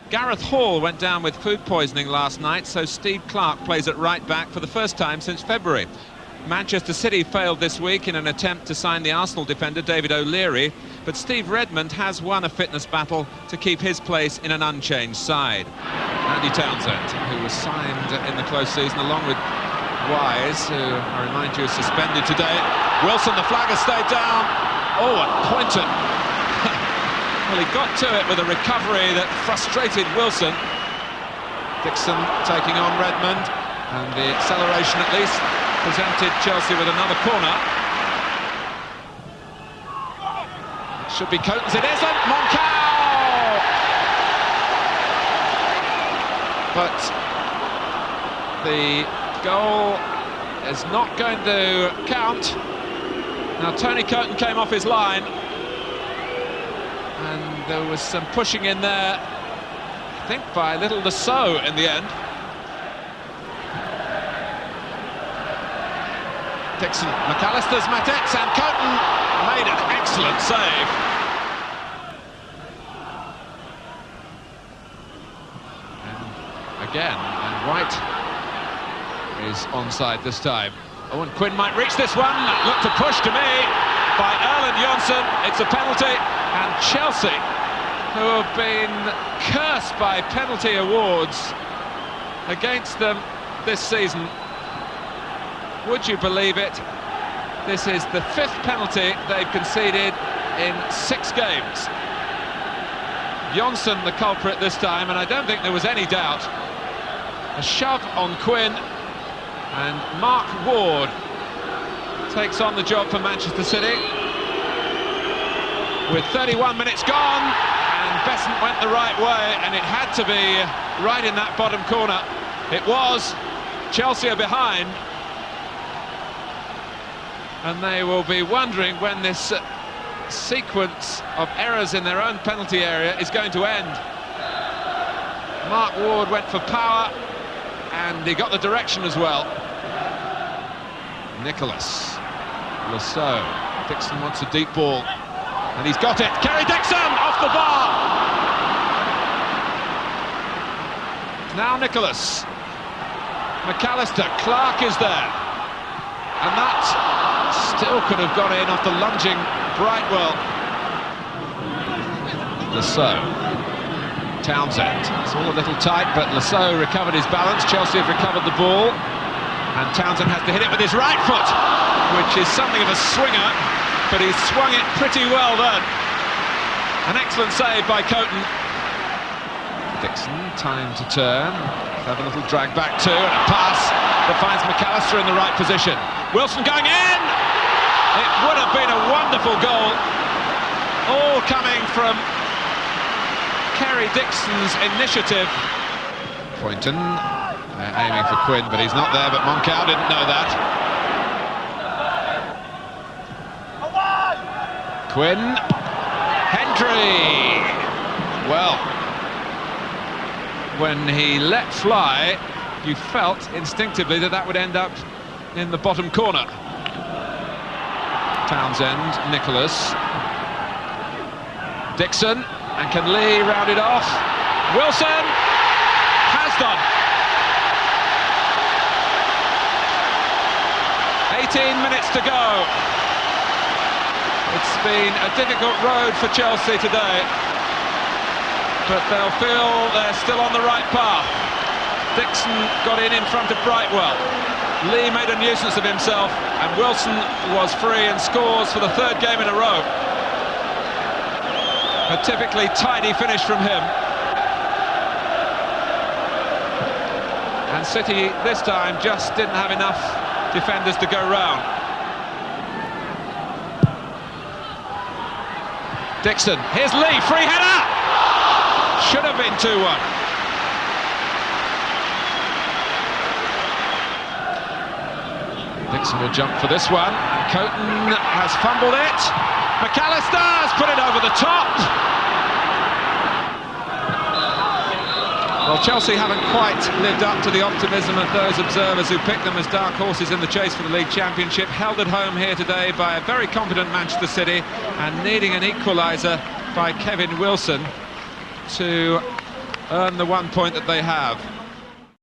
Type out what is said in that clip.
Gareth Hall went down with food poisoning last night, so Steve Clarke plays at right back for the first time since February. Manchester City failed this week in an attempt to sign the Arsenal defender David O'Leary, but Steve Redmond has won a fitness battle to keep his place in an unchanged side. Andy Townsend, who was signed in the close season along with Wise, who I remind you is suspended today. Wilson, the flag has stayed down. Oh, and Poynton. Well, he got to it with a recovery that frustrated Wilson. Dixon taking on Redmond, and the acceleration at least presented Chelsea with another corner. It should be Coates, it isn't! Moncao! But the goal is not going to count. Now Tony Coates came off his line, and there was some pushing in there, I think by little Lasso in the end. Dixon, McAllister's met it, and Coates made an excellent save. And again, and White is onside this time. Owen Quinn might reach this one. That looked a push to me by Erland Johnsen. It's a penalty, and Chelsea, who have been cursed by penalty awards against them this season. Would you believe it? This is the 5th penalty they've conceded in 6 games. Johnsen the culprit this time, and I don't think there was any doubt. A shove on Quinn, and Mark Ward takes on the job for Manchester City. With 31 minutes gone, and Besant went the right way, and it had to be right in that bottom corner. It was. Chelsea are behind, and they will be wondering when this sequence of errors in their own penalty area is going to end. Mark Ward went for power, and he got the direction as well. Nicholas, Lasso, Dixon wants a deep ball, and he's got it. Kerry Dixon off the bar. Now Nicholas, McAllister, Clarke is there, and that still could have gone in off the lunging Brightwell. Lasso, Townsend, it's all a little tight, but Lasso recovered his balance. Chelsea have recovered the ball, and Townsend has to hit it with his right foot, which is something of a swinger, but he's swung it pretty well then. An excellent save by Coates. Dixon, time to turn, have a little drag back too, and a pass that finds McAllister in the right position. Wilson going in! It would have been a wonderful goal, all coming from Kerry Dixon's initiative. Poynton aiming for Quinn, but he's not there, but Moncao didn't know that. Quinn, Hendry. Well, when he let fly, you felt instinctively that that would end up in the bottom corner. Townsend, Nicholas, Dixon, and can Lee round it off? Wilson has done. 18 minutes to go. It's been a difficult road for Chelsea today, but they'll feel they're still on the right path. Dixon got in front of Brightwell. Lee made a nuisance of himself, and Wilson was free and scores for the 3rd game in a row. A typically tidy finish from him. And City this time just didn't have enough defenders to go round. Dixon, here's Lee, free header! Should have been 2-1. Dixon will jump for this one. Coates has fumbled it. McAllister has put it over the top. Well, Chelsea haven't quite lived up to the optimism of those observers who picked them as dark horses in the chase for the League Championship. Held at home here today by a very confident Manchester City, and needing an equaliser by Kevin Wilson to earn the 1 point that they have.